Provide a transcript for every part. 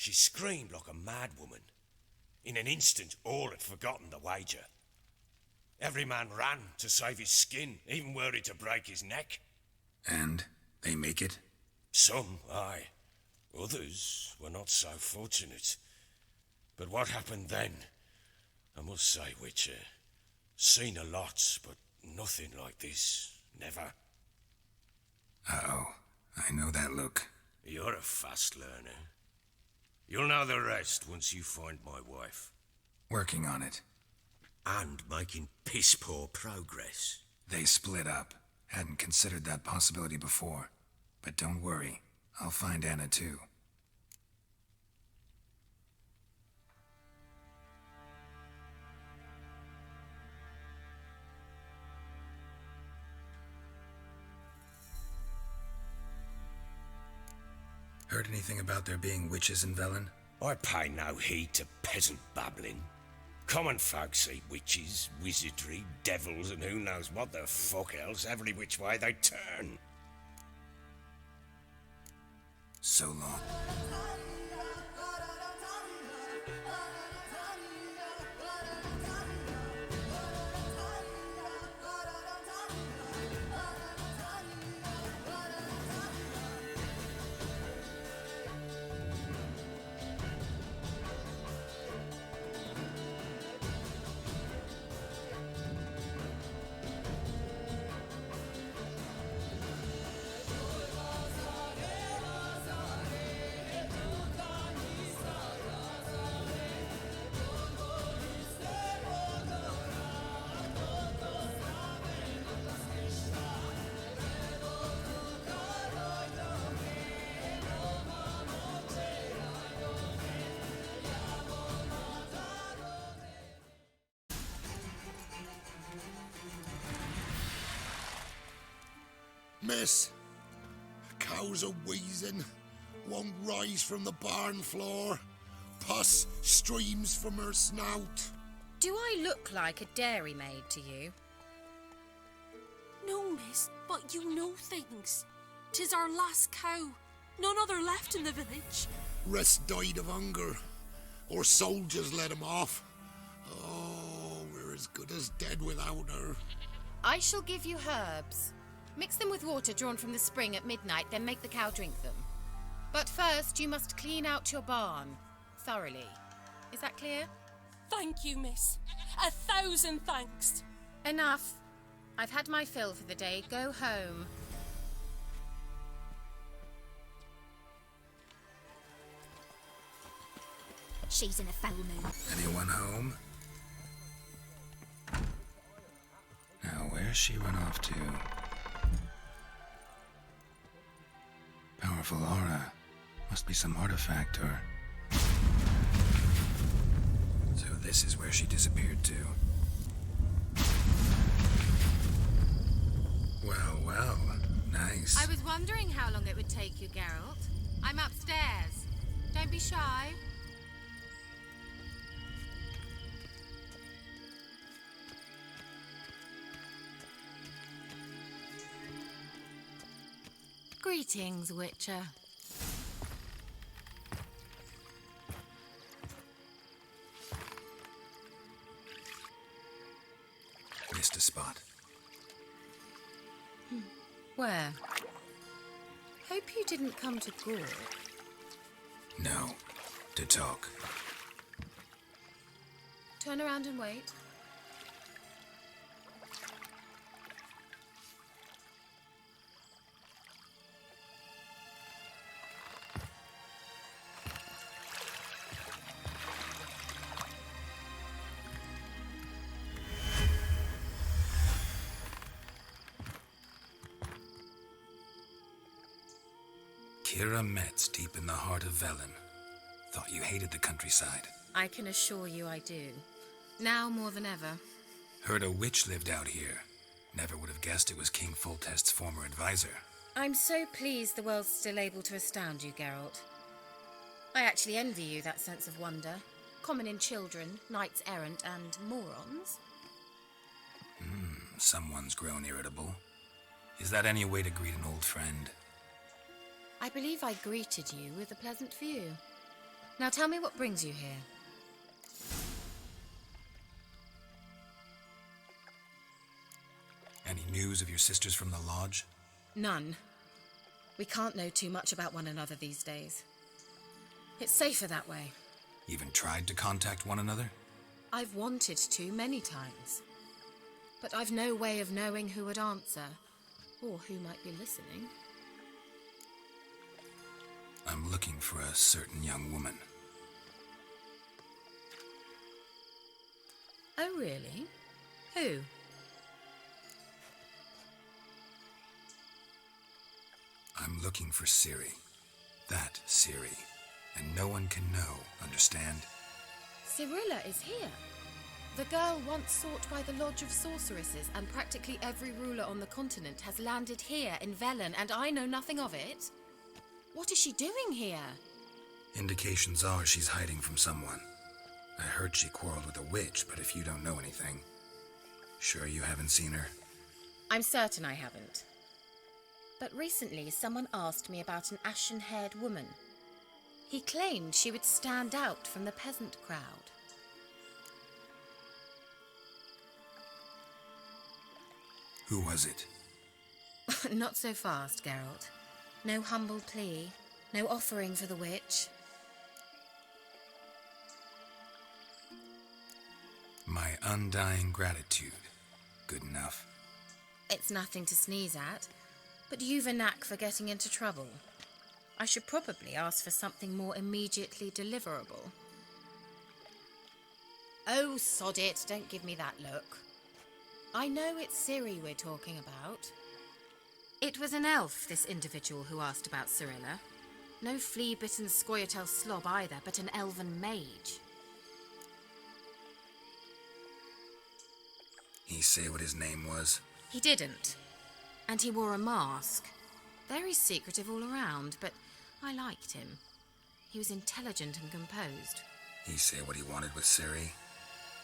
She screamed like a mad woman. In an instant, all had forgotten the wager. Every man ran to save his skin, even worried to break his neck. And they make it? Some, aye. Others were not so fortunate. But what happened then? I must say, Witcher, seen a lot, but nothing like this. Never. Uh-oh. I know that look. You're a fast learner. You'll know the rest once you find my wife. Working on it. And making piss-poor progress. They split up. Hadn't considered that possibility before. But don't worry. I'll find Anna too. Heard anything about there being witches in Velen? I pay no heed to peasant babbling. Common folk see witches, wizardry, devils, and who knows what the fuck else every which way they turn. So long. Miss, cows are wheezing, won't rise from the barn floor, pus streams from her snout. Do I look like a dairymaid to you? No, miss, but you know things. 'Tis our last cow. None other left in the village. Rest died of hunger, or soldiers let him off. Oh, we're as good as dead without her. I shall give you herbs. Mix them with water drawn from the spring at midnight, then make the cow drink them. But first, you must clean out your barn thoroughly. Is that clear? Thank you, miss. 1,000 thanks. Enough. I've had my fill for the day. Go home. She's in a foul mood. Anyone home? Now, where's she run off to? Powerful aura. Must be some artifact or... So this is where she disappeared to. Well, well. Nice. I was wondering how long it would take you, Geralt. I'm upstairs. Don't be shy. Greetings, Witcher. Missed a spot. Where? Hope you didn't come to Gore. No. To talk. Turn around and wait. Kira Metz deep in the heart of Velen. Thought you hated the countryside. I can assure you I do. Now more than ever. Heard a witch lived out here. Never would have guessed it was King Foltest's former advisor. I'm so pleased the world's still able to astound you, Geralt. I actually envy you that sense of wonder. Common in children, knights errant, and morons. Someone's grown irritable. Is that any way to greet an old friend? I believe I greeted you with a pleasant view. Now tell me what brings you here. Any news of your sisters from the lodge? None. We can't know too much about one another these days. It's safer that way. Even tried to contact one another? I've wanted to many times. But I've no way of knowing who would answer, or who might be listening. I'm looking for a certain young woman. Oh, really? Who? I'm looking for Ciri. That Ciri. And no one can know, understand? Cirilla is here. The girl once sought by the Lodge of Sorceresses, and practically every ruler on the continent has landed here in Velen, and I know nothing of it. What is she doing here? Indications are she's hiding from someone. I heard she quarreled with a witch, but if you don't know anything, sure you haven't seen her? I'm certain I haven't. But recently someone asked me about an ashen-haired woman. He claimed she would stand out from the peasant crowd. Who was it? Not so fast, Geralt. No humble plea, no offering for the witch. My undying gratitude. Good enough. It's nothing to sneeze at, but you've a knack for getting into trouble. I should probably ask for something more immediately deliverable. Oh, sod it, don't give me that look. I know it's Ciri we're talking about. It was an elf, this individual who asked about Cirilla. No flea-bitten Scoia'tael slob either, but an elven mage. He say what his name was? He didn't. And he wore a mask. Very secretive all around, but I liked him. He was intelligent and composed. He say what he wanted with Ciri?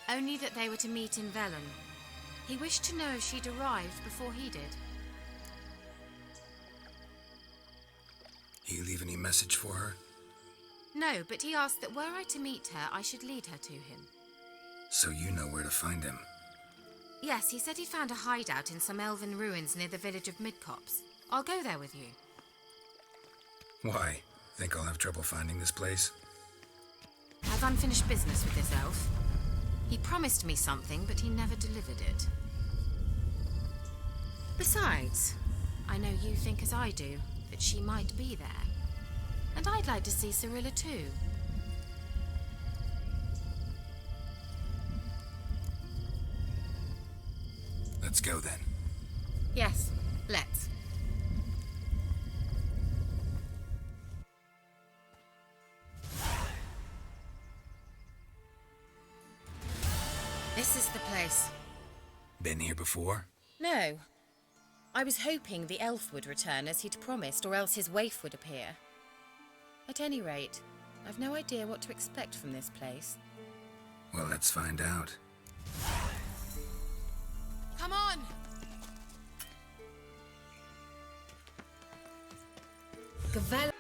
Only that they were to meet in Velen. He wished to know if she'd arrived before he did. He leave any message for her? No, but he asked that were I to meet her, I should lead her to him. So you know where to find him? Yes, he said he'd found a hideout in some elven ruins near the village of Midcopse. I'll go there with you. Why? Think I'll have trouble finding this place? I've unfinished business with this elf. He promised me something, but he never delivered it. Besides, I know you think as I do, that she might be there. And I'd like to see Cirilla too. Let's go then. Yes, let's. This is the place. Been here before? No. I was hoping the elf would return as he'd promised, or else his waif would appear. At any rate, I've no idea what to expect from this place. Well, let's find out. Come on! Gavel.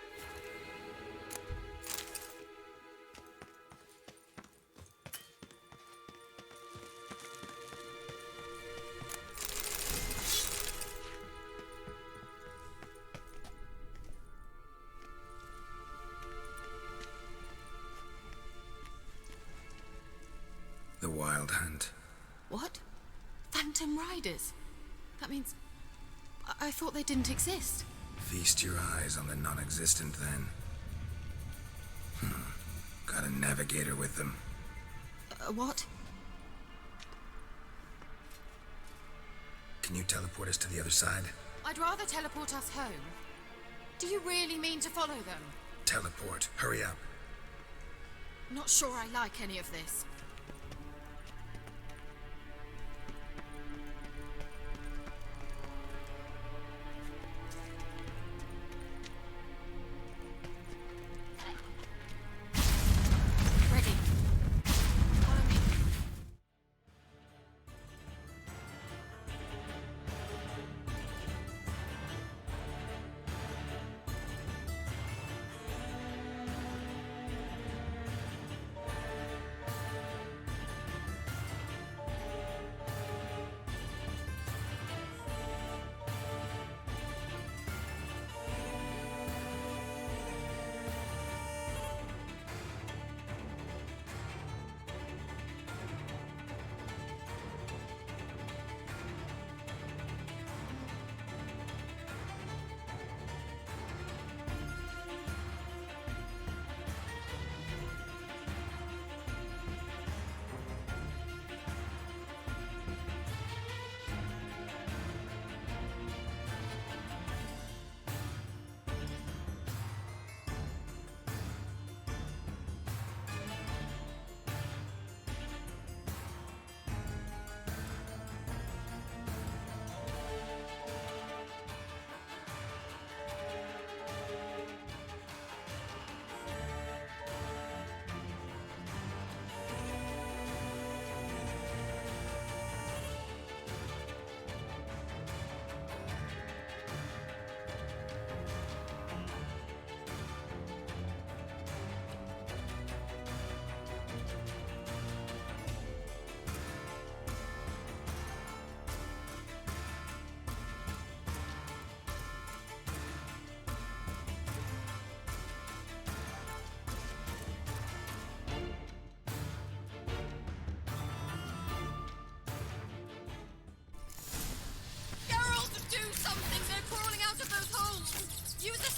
The Wild Hunt. What? Phantom Riders? That means... I thought they didn't exist. Feast your eyes on the non-existent then. Got a navigator with them. What? Can you teleport us to the other side? I'd rather teleport us home. Do you really mean to follow them? Teleport. Hurry up. Not sure I like any of this. Ready. Follow me.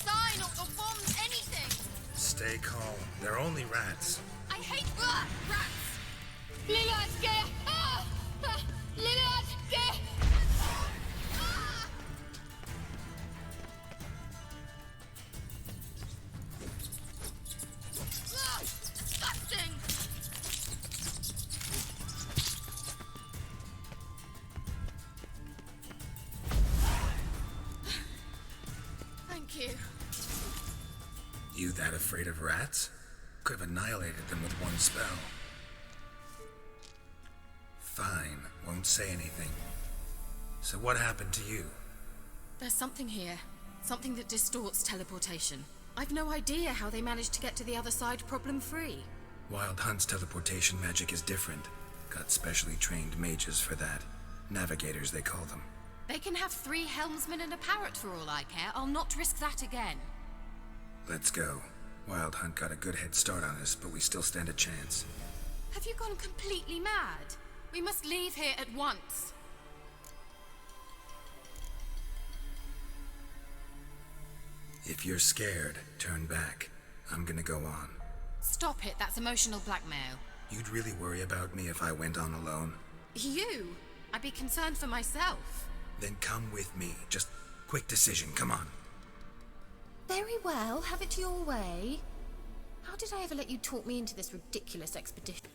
sign or bombs, anything. Stay calm. They're only rats. I hate rats. Lilatke! Lilatke! Disgusting! Thank you. You that afraid of rats? Could have annihilated them with one spell. Fine, won't say anything. So what happened to you? There's something here. Something that distorts teleportation. I've no idea how they managed to get to the other side problem-free. Wild Hunt's teleportation magic is different. Got specially trained mages for that. Navigators, they call them. They can have 3 helmsmen and a parrot for all I care. I'll not risk that again. Let's go. Wild Hunt got a good head start on us, but we still stand a chance. Have you gone completely mad? We must leave here at once. If you're scared, turn back. I'm gonna go on. Stop it, that's emotional blackmail. You'd really worry about me if I went on alone? You? I'd be concerned for myself. Then come with me. Just quick decision, come on. Very well, have it your way. How did I ever let you talk me into this ridiculous expedition?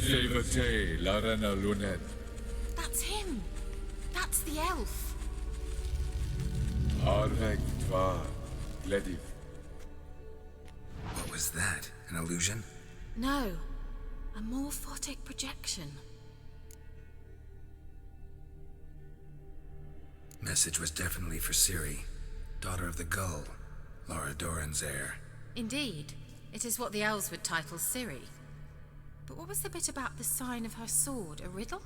Silvete, la reina lunet. That's him. That's the elf. Arvek tva, glediv. What was that? An illusion? No, a morphotic projection. Message was definitely for Ciri, daughter of the Gull, Laura Doran's heir. Indeed, it is what the elves would title Ciri. But what was the bit about the sign of her sword? A riddle?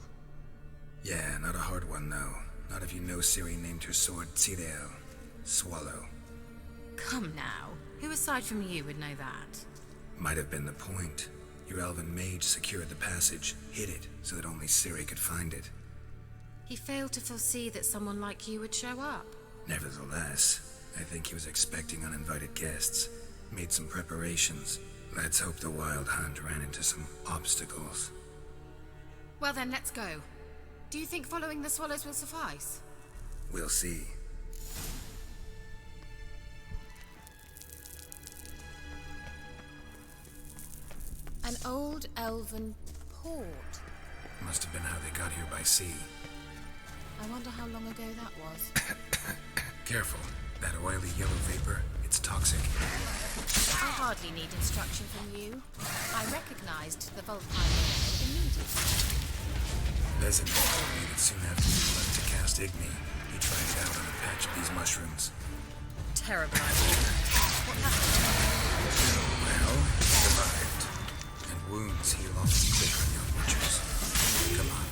Yeah, not a hard one, though. Not if you know Ciri named her sword Ciri, swallow. Come now. Who aside from you would know that? Might have been the point. Your elven mage secured the passage, hid it, so that only Ciri could find it. He failed to foresee that someone like you would show up. Nevertheless, I think he was expecting uninvited guests. Made some preparations. Let's hope the Wild Hunt ran into some obstacles. Well then, let's go. Do you think following the swallows will suffice? We'll see. An old elven port. Must have been how they got here by sea. I wonder how long ago that was. Careful. That oily yellow vapor, it's toxic. I hardly need instruction from you. I recognized the Volpine immediately. Vezin told me that soon after we left to cast Igni, he tried it out on a patch of these mushrooms. Terrible idea. What happened? Well, he survived. And wounds heal often quick on young witchers. Come on.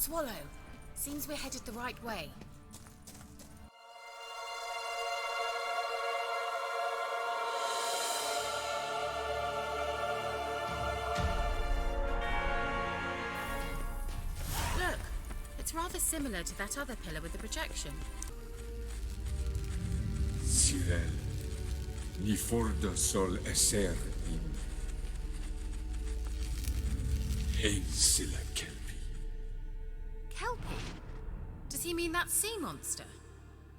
Swallow. Seems we're headed the right way. Look, it's rather similar to that other pillar with the projection. Cyril, ni fordo sol esser in Hainsilla Kelpie. Kelpie? Does he mean that sea monster?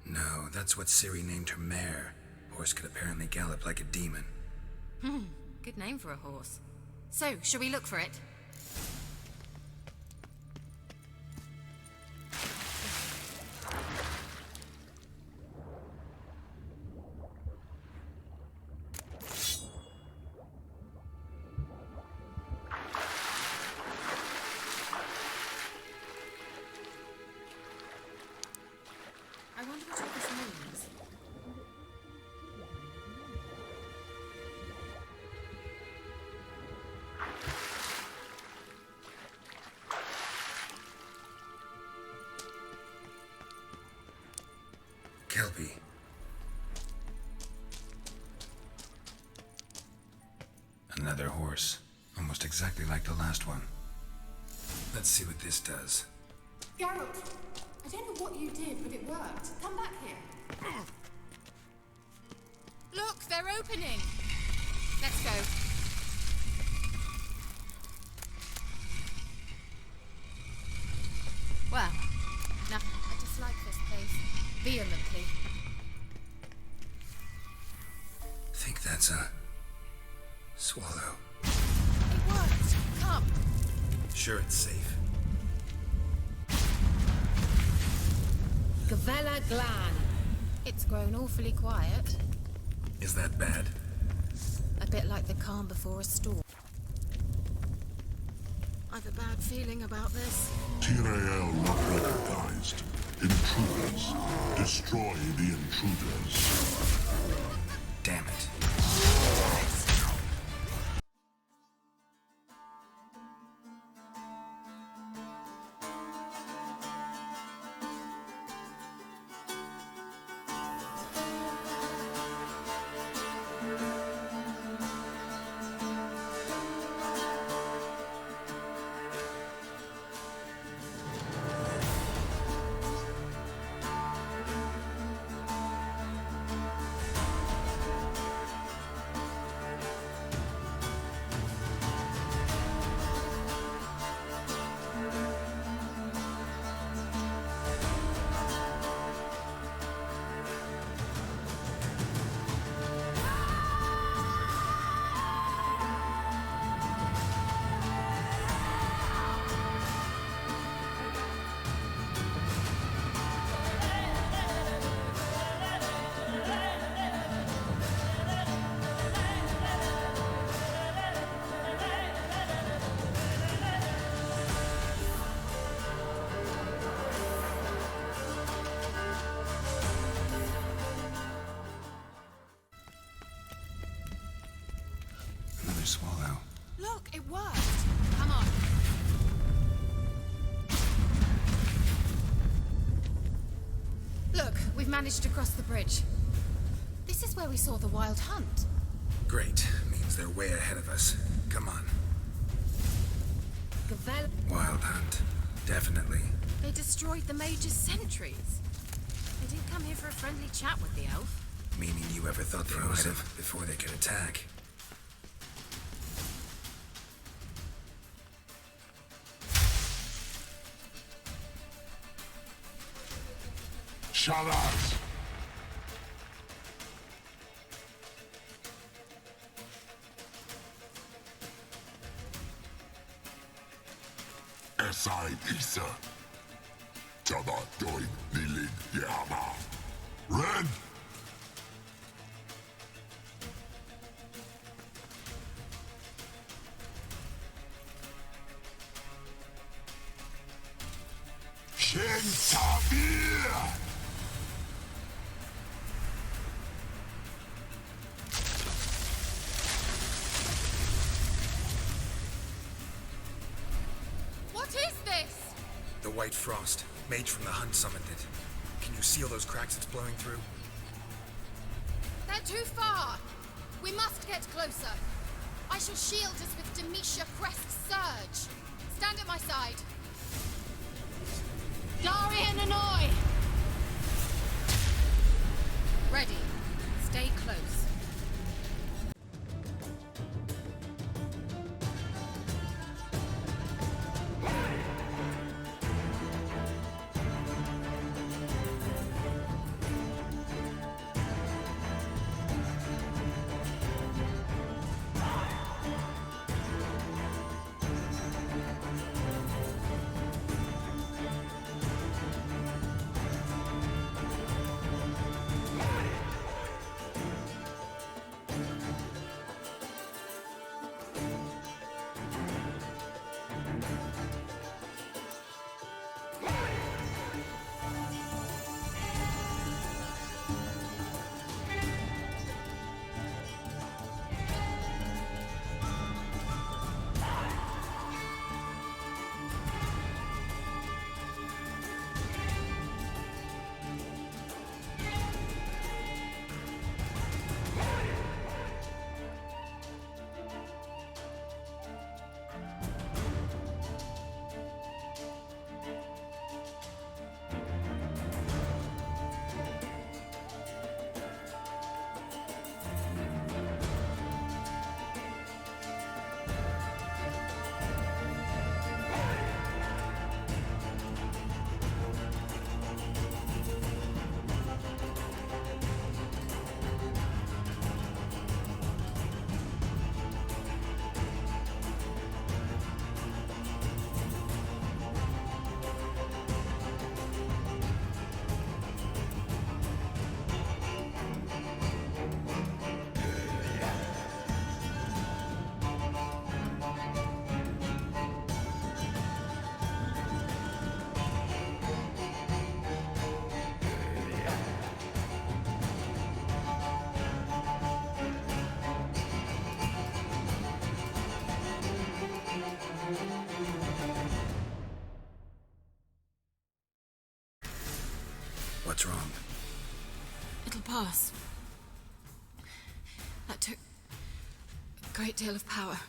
No, that's what Ciri named her mare. Horse could apparently gallop like a demon. Good name for a horse. So, shall we look for it? I wonder what all this means. Kelpie. Another horse. Almost exactly like the last one. Let's see what this does. Geralt, I don't know what you did, but it worked. Come back here. Look, they're opening! Let's go. Well, no, I dislike this place vehemently. Think that's a swallow. It worked! Come! Sure it's safe. Gavella Glan. It's grown awfully quiet. Is that bad? A bit like the calm before a storm. I've a bad feeling about this. Tyrael not recognized. Intruders. Destroy the intruders. Damn it. Another swallow. Look, it worked! Come on. Look, we've managed to cross the bridge. This is where we saw the wild hunt. Great. Means they're way ahead of us. Come on. Gavella... Wild hunt. Definitely. They destroyed the Mage's sentries. They didn't come here for a friendly chat with the elf. Meaning you ever thought they would have before they could attack. Shalas! Esai Isa. Tada doin nilin yama. Ren! Shen Tabir! What is this? The white frost. Mage from the hunt summoned it. Can you seal those cracks it's blowing through? They're too far! We must get closer. I shall shield us with Demetia Crest's surge. Stand at my side. Darian and Oi! Ready. Stay close. What's wrong? It'll pass. That took a great deal of power.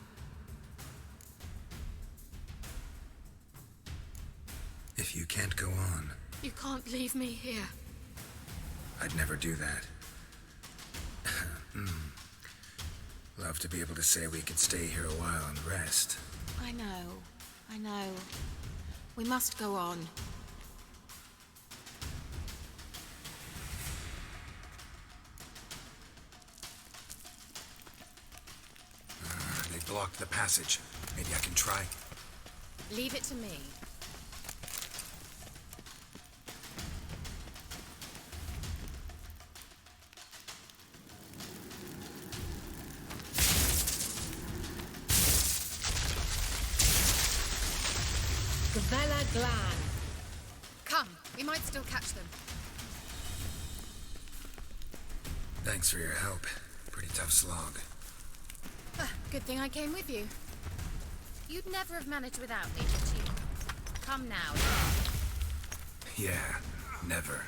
If you can't go on, You can't leave me here. I'd never do that. Love to be able to say we could stay here a while and rest. I know. We must go on. They blocked the passage. Maybe I can try. Leave it to me. Glan. Come, we might still catch them. Thanks for your help. Pretty tough slog. Good thing I came with you. You'd never have managed without me, would you? Come now. Yeah, never.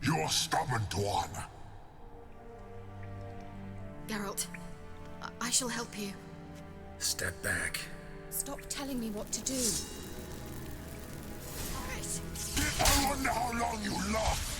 You're stubborn, one. Geralt, I shall help you. Step back. Stop telling me what to do. I wonder how long you last.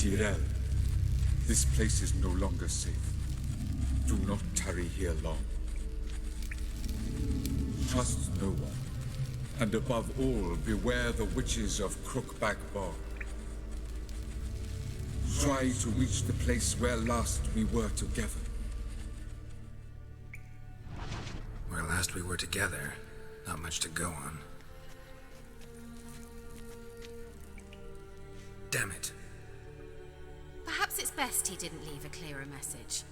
Geralt, this place is no longer safe. Do not tarry here long. Trust no one, and above all, beware the witches of Crookback Bog. Try to reach the place where last we were together. Where last we were together, not much to go on. Damn it. Perhaps it's best he didn't leave a clearer message.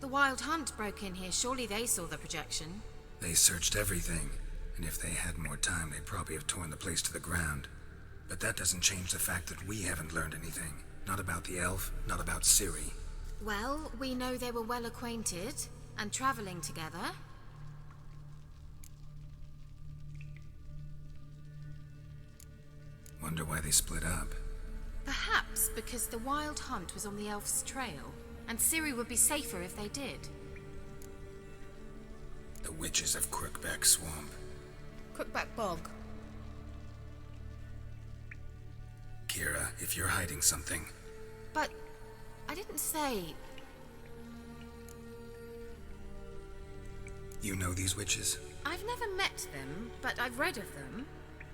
The Wild Hunt broke in here. Surely they saw the projection. They searched everything, and if they had more time, they'd probably have torn the place to the ground. But that doesn't change the fact that we haven't learned anything. Not about the elf, not about Ciri. Well, we know they were well acquainted and traveling together. Wonder why they split up. Perhaps because the Wild Hunt was on the elf's trail, and Ciri would be safer if they did. The witches of Crookback Swamp. Crookback Bog. Kira, if you're hiding something... But I didn't say... You know these witches? I've never met them, but I've read of them.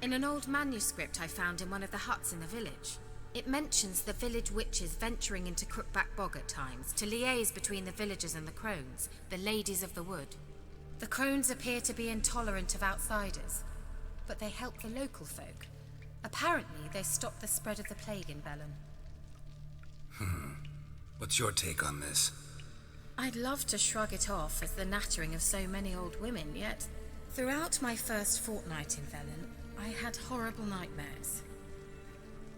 In an old manuscript I found in one of the huts in the village. It mentions the village witches venturing into Crookback Bog at times to liaise between the villagers and the crones, the ladies of the wood. The crones appear to be intolerant of outsiders, but they help the local folk. Apparently, they stop the spread of the plague in Velen. What's your take on this? I'd love to shrug it off as the nattering of so many old women, yet throughout my first fortnight in Velen, I had horrible nightmares.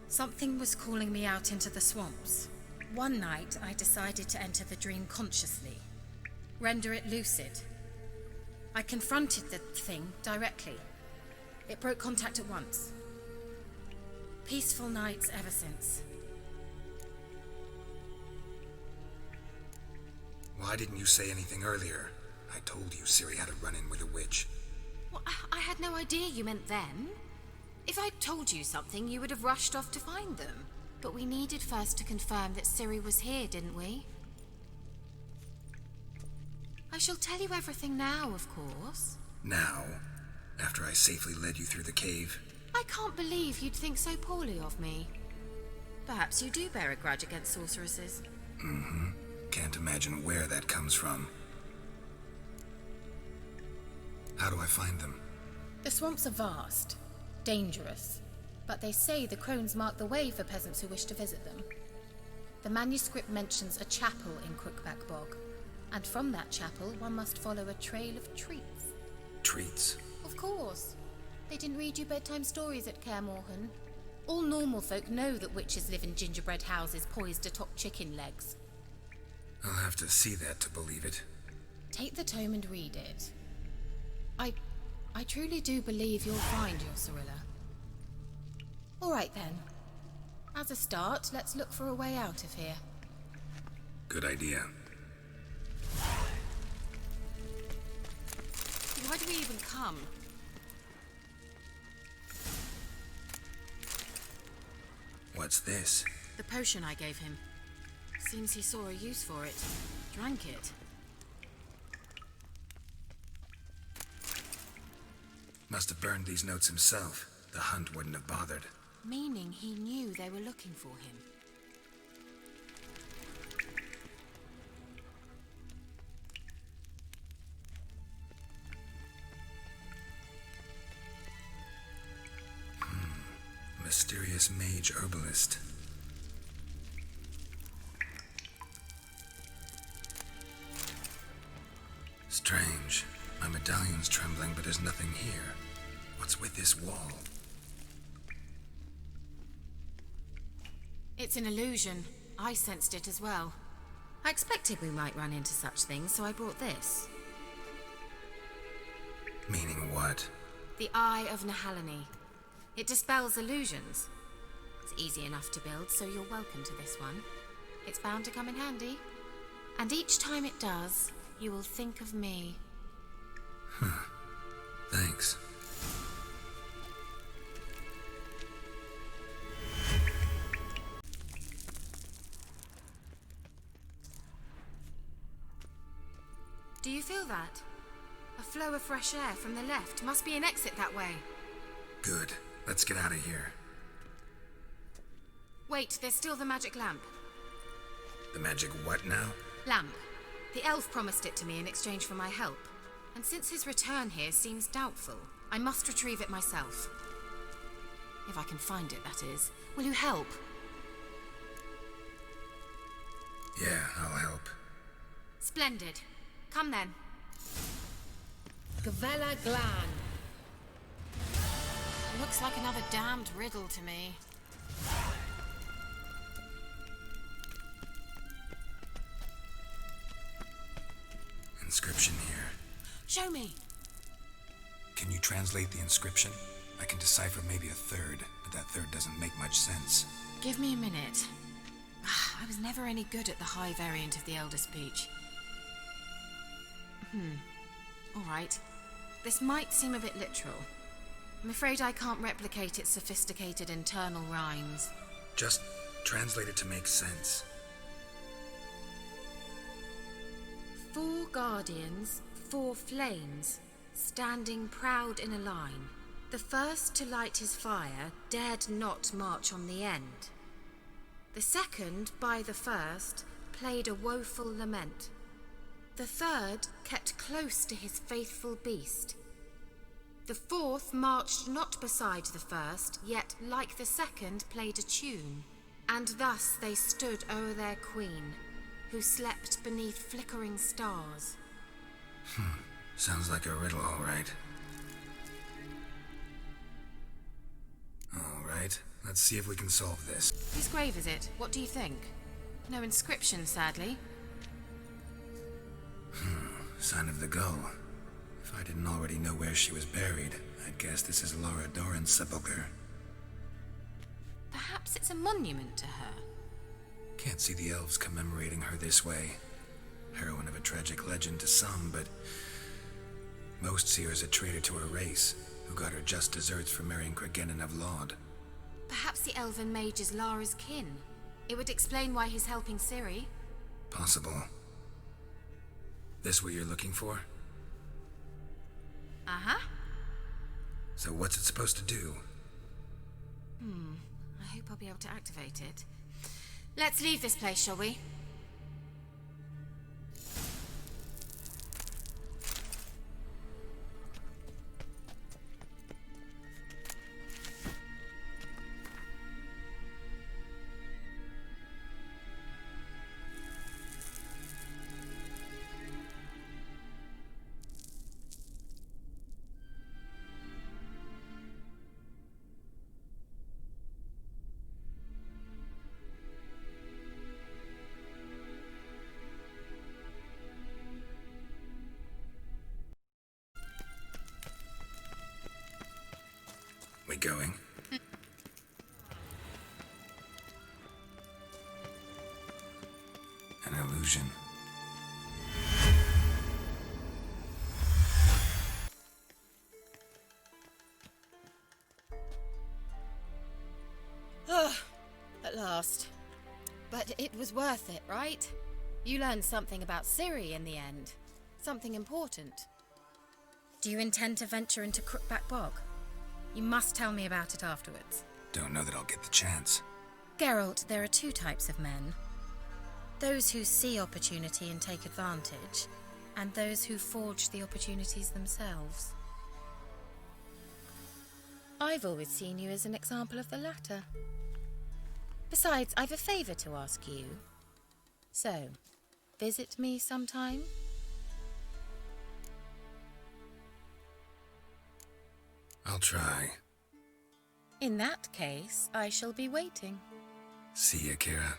Something was calling me out into the swamps. One night, I decided to enter the dream consciously, render it lucid. I confronted the thing directly. It broke contact at once. Peaceful nights ever since. Why didn't you say anything earlier? I told you Ciri had a run-in with a witch. Well, I had no idea you meant them. If I'd told you something, you would have rushed off to find them. But we needed first to confirm that Ciri was here, didn't we? I shall tell you everything now, of course. Now? After I safely led you through the cave? I can't believe you'd think so poorly of me. Perhaps you do bear a grudge against sorceresses. Can't imagine where that comes from. How do I find them? The swamps are vast, dangerous, but they say the crones mark the way for peasants who wish to visit them. The manuscript mentions a chapel in Crookback Bog, and from that chapel one must follow a trail of treats. Treats? Of course. They didn't read you bedtime stories at Kaer Morhen. All normal folk know that witches live in gingerbread houses poised atop chicken legs. I'll have to see that to believe it. Take the tome and read it. I truly do believe you'll find your Cirilla. All right then. As a start, let's look for a way out of here. Good idea. Why do we even come? What's this? The potion I gave him. Seems he saw a use for it. Drank it. Must have burned these notes himself. The hunt wouldn't have bothered. Meaning he knew they were looking for him. mysterious mage herbalist. Strange. My medallion's trembling, but there's nothing here. What's with this wall? It's an illusion. I sensed it as well. I expected we might run into such things, so I brought this. Meaning what? The Eye of Nehaleni. It dispels illusions. It's easy enough to build, so you're welcome to this one. It's bound to come in handy. And each time it does, you will think of me. Thanks. Do you feel that? A flow of fresh air from the left. Must be an exit that way. Good. Let's get out of here. Wait, there's still the magic lamp. The magic what now? Lamp. The elf promised it to me in exchange for my help. And since his return here seems doubtful, I must retrieve it myself. If I can find it, that is. Will you help? Yeah, I'll help. Splendid. Come then. Gavella Glan. Looks like another damned riddle to me. Inscription here. Show me. Can you translate the inscription? I can decipher maybe a third, but that third doesn't make much sense. Give me a minute. I was never any good at the high variant of the Elder Speech. All right. This might seem a bit literal. I'm afraid I can't replicate its sophisticated internal rhymes. Just translate it to make sense. 4 guardians, 4 flames, standing proud in a line. The first to light his fire dared not march on the end. The second, by the first, played a woeful lament. The third kept close to his faithful beast. The fourth marched not beside the first, yet like the second played a tune. And thus they stood o'er their queen, who slept beneath flickering stars. Sounds like a riddle, all right. All right, let's see if we can solve this. Whose grave is it? What do you think? No inscription, sadly. Sign of the gull. If I didn't already know where she was buried, I'd guess this is Laura Doran's sepulcher. Perhaps it's a monument to her. Can't see the elves commemorating her this way. Heroine of a tragic legend to some, but most see her as a traitor to her race, who got her just deserts for marrying Cregennan of Laud. Perhaps the elven mage is Lara's kin. It would explain why he's helping Ciri. Possible. This what you're looking for? Uh-huh. So what's it supposed to do? I hope I'll be able to activate it. Let's leave this place, shall we? We going? An illusion. At last. But it was worth it, right? You learned something about Ciri in the end. Something important. Do you intend to venture into Crookback Bog? You must tell me about it afterwards. Don't know that I'll get the chance. Geralt, there are 2 types of men. Those who see opportunity and take advantage, and those who forge the opportunities themselves. I've always seen you as an example of the latter. Besides, I've a favour to ask you. So, visit me sometime? I'll try. In that case, I shall be waiting. See ya, Kira.